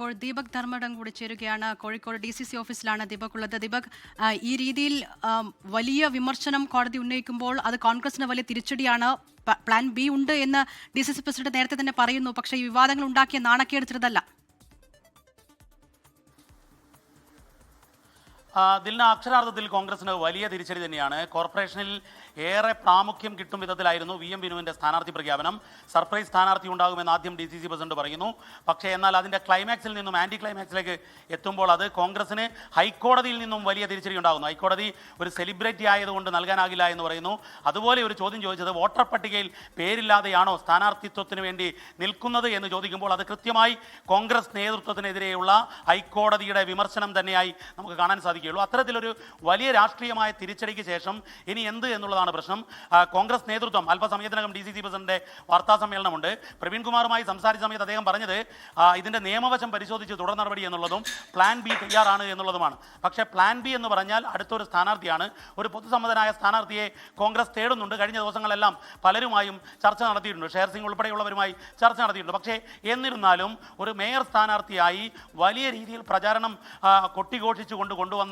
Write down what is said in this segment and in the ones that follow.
ഇപ്പോൾ ദീപക് ധർമ്മടം കൂടി ചേരുകയാണ്. കോഴിക്കോട് DCC ഓഫീസിലാണ് ദീപക് ഉള്ളത്. ദീപക്, ഈ രീതിയിൽ വലിയ വിമർശനം കോടതി ഉന്നയിക്കുമ്പോൾ അത് കോൺഗ്രസിന് വലിയ തിരിച്ചടിയാണ്. പ്ലാൻ ബി ഉണ്ട് എന്ന് DCC പ്രസിഡന്റ് നേരത്തെ തന്നെ പറയുന്നു. പക്ഷേ ഈ വിവാദങ്ങൾ ഉണ്ടാക്കിയ നാണക്കേട് ചെറുതല്ല. ദിൽന, അക്ഷരാർത്ഥത്തിൽ കോൺഗ്രസിന് വലിയ തിരിച്ചടി തന്നെയാണ്. കോർപ്പറേഷനിൽ ഏറെ പ്രാമുഖ്യം കിട്ടും വിധത്തിലായിരുന്നു VM ബിനുവിൻ്റെ സ്ഥാനാർത്ഥി പ്രഖ്യാപനം. സർപ്രൈസ് സ്ഥാനാർത്ഥി ഉണ്ടാകുമെന്ന് ആദ്യം DCC പ്രസിഡന്റ് പറയുന്നു. പക്ഷേ എന്നാൽ അതിൻ്റെ ക്ലൈമാക്സിൽ നിന്നും ആൻറ്റി ക്ലൈമാക്സിലേക്ക് എത്തുമ്പോൾ അത് കോൺഗ്രസിന് ഹൈക്കോടതിയിൽ നിന്നും വലിയ തിരിച്ചടി ഉണ്ടാകുന്നു. ഹൈക്കോടതി ഒരു സെലിബ്രിറ്റി ആയതുകൊണ്ട് നൽകാനാകില്ല എന്ന് പറയുന്നു. അതുപോലെ ഒരു ചോദ്യം ചോദിച്ചത് വോട്ടർ പട്ടികയിൽ പേരില്ലാതെയാണോ സ്ഥാനാർത്ഥിത്വത്തിന് വേണ്ടി നിൽക്കുന്നത് എന്ന് ചോദിക്കുമ്പോൾ അത് കൃത്യമായി കോൺഗ്രസ് നേതൃത്വത്തിനെതിരെയുള്ള ഹൈക്കോടതിയുടെ വിമർശനം തന്നെയായി നമുക്ക് കാണാൻ സാധിക്കും. അത്തരത്തിലൊരു വലിയ രാഷ്ട്രീയമായ തിരിച്ചടിക്ക് ശേഷം ഇനി എന്ത് എന്നുള്ളതാണ് പ്രശ്നം. കോൺഗ്രസ് നേതൃത്വം അല്പസമയത്തിനകം DCC പ്രസിഡന്റ് വാർത്താ സമ്മേളനമുണ്ട്. പ്രവീൺ കുമാറുമായി സംസാരിച്ച സമയത്ത് അദ്ദേഹം പറഞ്ഞത് ഇതിന്റെ നിയമവശം പരിശോധിച്ച് തുടർ നടപടി എന്നുള്ളതും പ്ലാൻ ബി തയ്യാറാണ് എന്നുള്ളതുമാണ്. പക്ഷേ പ്ലാൻ ബി എന്ന് പറഞ്ഞാൽ അടുത്തൊരു സ്ഥാനാർത്ഥിയാണ്. ഒരു പൊതുസമ്മതനായ സ്ഥാനാർത്ഥിയെ കോൺഗ്രസ് തേടുന്നുണ്ട്. കഴിഞ്ഞ ദിവസങ്ങളെല്ലാം പലരുമായും ചർച്ച നടത്തിയിട്ടുണ്ട്. ഷെയർ സിംഗ് ഉൾപ്പെടെയുള്ളവരുമായി ചർച്ച നടത്തിയിട്ടുണ്ട്. പക്ഷേ എന്നിരുന്നാലും ഒരു മേയർ സ്ഥാനാർത്ഥിയായി വലിയ രീതിയിൽ പ്രചാരണം കൊട്ടിഘോഷിച്ചുകൊണ്ട് കൊണ്ടുവന്ന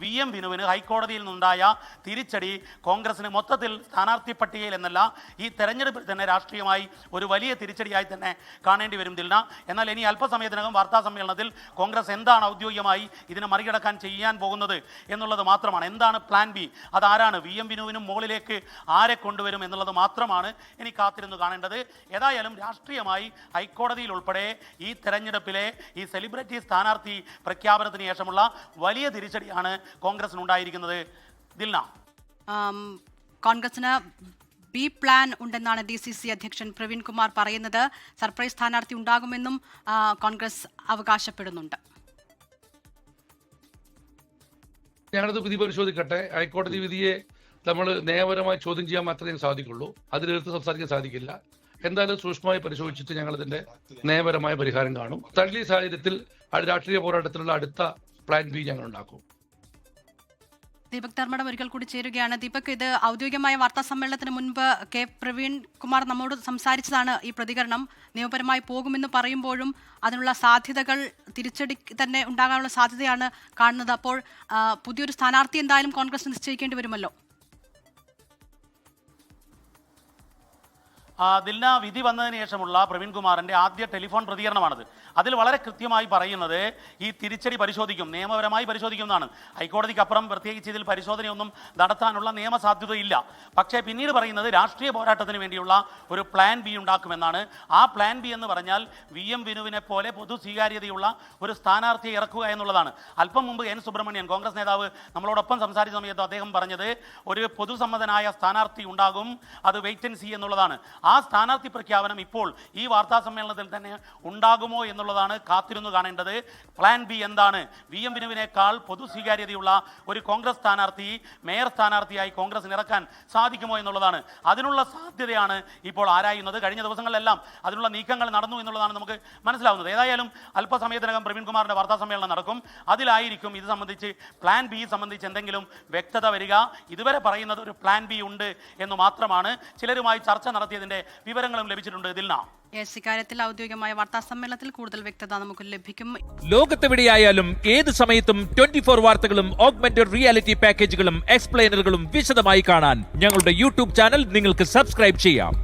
VM ബിനുവിന് ഹൈക്കോടതിയിൽ നിന്നുണ്ടായ തിരിച്ചടി കോൺഗ്രസിന് മൊത്തത്തിൽ സ്ഥാനാർത്ഥി പട്ടികയിൽ എന്നല്ല ഈ തെരഞ്ഞെടുപ്പിൽ തന്നെ രാഷ്ട്രീയമായി ഒരു വലിയ തിരിച്ചടിയായി തന്നെ കാണേണ്ടി വരും ദിൽന. എന്നാൽ ഇനി അല്പസമയത്തിനകം വാർത്താ സമ്മേളനത്തിൽ കോൺഗ്രസ് എന്താണ് ഔദ്യോഗികമായി ഇതിനെ മറികടക്കാൻ ചെയ്യാൻ പോകുന്നത് എന്നുള്ളത് മാത്രമാണ്. എന്താണ് പ്ലാൻ ബി, അതാരാണ്, VM ബിനുവിനും മുകളിലേക്ക് ആരെ കൊണ്ടുവരും എന്നുള്ളത് മാത്രമാണ് ഇനി കാത്തിരുന്ന് കാണേണ്ടത്. ഏതായാലും രാഷ്ട്രീയമായി ഹൈക്കോടതിയിൽ ഉൾപ്പെടെ ഈ തെരഞ്ഞെടുപ്പിലെ ഈ സെലിബ്രിറ്റി സ്ഥാനാർത്ഥി പ്രഖ്യാപനത്തിന് ശേഷമുള്ള വലിയ തിരിച്ചടിയാണ് കോൺഗ്രസിനുണ്ടായിരിക്കുന്നത്. ദിൽന, കോൺഗ്രസിന് ബി പ്ലാൻ ഉണ്ടെന്നാണ് DCC അധ്യക്ഷൻ പ്രവീൺ കുമാർ പറയുന്നത്. സർപ്രൈസ് സ്ഥാനാർത്ഥി ഉണ്ടാകുമെന്നും കോൺഗ്രസ് അവകാശപ്പെടുന്നുണ്ട്. ഞങ്ങളത് വിധി പരിശോധിക്കട്ടെ. ഹൈക്കോടതി വിധിയെ നമ്മൾ നിയമപരമായി ചോദ്യം ചെയ്യാൻ മാത്രമേ സാധിക്കുള്ളൂ. അതിലെടുത്ത് സംസാരിക്കാൻ സാധിക്കില്ല. എന്തായാലും സൂക്ഷ്മമായി പരിശോധിച്ചിട്ട് ഞങ്ങളതിന്റെ നിയമപരമായ പരിഹാരം കാണും. തള്ളിയ സാഹചര്യത്തിൽ രാഷ്ട്രീയ പോരാട്ടത്തിനുള്ള അടുത്ത പ്ലാൻ ബി ഞങ്ങൾ ഉണ്ടാക്കും. ദീപക് ധർമ്മടം ഒരിക്കൽ കൂടി ചേരുകയാണ്. ദീപക്, ഇത് ഔദ്യോഗികമായ വാർത്താ സമ്മേളനത്തിന് മുൻപ് പ്രവീൺ കുമാർ നമ്മോട് സംസാരിച്ചതാണ്. ഈ പ്രതികരണം നിയമപരമായി പോകുമെന്ന് പറയുമ്പോഴും അതിനുള്ള സാധ്യതകൾ തിരിച്ചടി തന്നെ ഉണ്ടാകാനുള്ള സാധ്യതയാണ് കാണുന്നത്. അപ്പോൾ പുതിയൊരു സ്ഥാനാർത്ഥി എന്തായാലും കോൺഗ്രസ് നിശ്ചയിക്കേണ്ടി വരുമല്ലോ. ദിൽന, വിധി വന്നതിന് ശേഷമുള്ള പ്രവീൺ കുമാറിൻ്റെ ആദ്യ ടെലിഫോൺ പ്രതികരണമാണത്. അതിൽ വളരെ കൃത്യമായി പറയുന്നത് ഈ തിരിച്ചടി പരിശോധിക്കും, നിയമപരമായി പരിശോധിക്കും എന്നാണ്. ഹൈക്കോടതിക്കപ്പുറം പ്രത്യേകിച്ച് ഇതിൽ പരിശോധനയൊന്നും നടത്താനുള്ള നിയമസാധ്യതയില്ല. പക്ഷേ പിന്നീട് പറയുന്നത് രാഷ്ട്രീയ പോരാട്ടത്തിന് വേണ്ടിയുള്ള ഒരു പ്ലാൻ ബി ഉണ്ടാക്കുമെന്നാണ്. ആ പ്ലാൻ ബി എന്ന് പറഞ്ഞാൽ VM ബിനുവിനെ പോലെ പൊതു സ്വീകാര്യതയുള്ള ഒരു സ്ഥാനാർത്ഥിയെ ഇറക്കുക എന്നുള്ളതാണ്. അല്പം മുമ്പ് N സുബ്രഹ്മണ്യൻ കോൺഗ്രസ് നേതാവ് നമ്മളോടൊപ്പം സംസാരിച്ച സമയത്ത് അദ്ദേഹം പറഞ്ഞത് ഒരു പൊതുസമ്മതനായ സ്ഥാനാർത്ഥി ഉണ്ടാകും, അത് വെയിറ്റ് ആൻഡ് സീ എന്നുള്ളതാണ്. ആ സ്ഥാനാർത്ഥി പ്രഖ്യാപനം ഇപ്പോൾ ഈ വാർത്താ സമ്മേളനത്തിൽ തന്നെ ഉണ്ടാകുമോ എന്നുള്ളതാണ് കാത്തിരുന്നു കാണേണ്ടത്. പ്ലാൻ ബി എന്താണ്? VM ബിനുവിനേക്കാൾ പൊതു സ്വീകാര്യതയുള്ള ഒരു കോൺഗ്രസ് സ്ഥാനാർത്ഥി മേയർ സ്ഥാനാർത്ഥിയായി കോൺഗ്രസിന് ഇറക്കാൻ സാധിക്കുമോ എന്നുള്ളതാണ്. അതിനുള്ള സാധ്യതയാണ് ഇപ്പോൾ ആരായുന്നത്. കഴിഞ്ഞ ദിവസങ്ങളിലെല്ലാം അതിനുള്ള നീക്കങ്ങൾ നടന്നു എന്നുള്ളതാണ് നമുക്ക് മനസ്സിലാവുന്നത്. ഏതായാലും അല്പസമയത്തിനകം പ്രവീൺ കുമാറിന്റെ വാർത്താ സമ്മേളനം നടക്കും. അതിലായിരിക്കും ഇത് സംബന്ധിച്ച് പ്ലാൻ ബി സംബന്ധിച്ച് എന്തെങ്കിലും വ്യക്തത വരിക. ഇതുവരെ പറയുന്നത് ഒരു പ്ലാൻ ബി ഉണ്ട് എന്ന് മാത്രമാണ്. ചിലരുമായി ചർച്ച നടത്തിയതിന്റെ വിവരങ്ങളും ലഭിച്ചിട്ടുണ്ട്. ദിൽന, ഇക്കാര്യത്തിൽ ഔദ്യോഗികമായ വാർത്താ സമ്മേളനത്തിൽ കൂടുതൽ വ്യക്തത നമുക്ക് ലഭിക്കും. ലോകത്തെവിടെയായാലും ഏത് സമയത്തും 24 വാർത്തകളും ഓഗ്മെന്റഡ് റിയാലിറ്റി പാക്കേജുകളും എക്സ്പ്ലെയിനറുകളും വിശദമായി കാണാൻ ഞങ്ങളുടെ YouTube ചാനൽ നിങ്ങൾക്ക് സബ്സ്ക്രൈബ് ചെയ്യാം.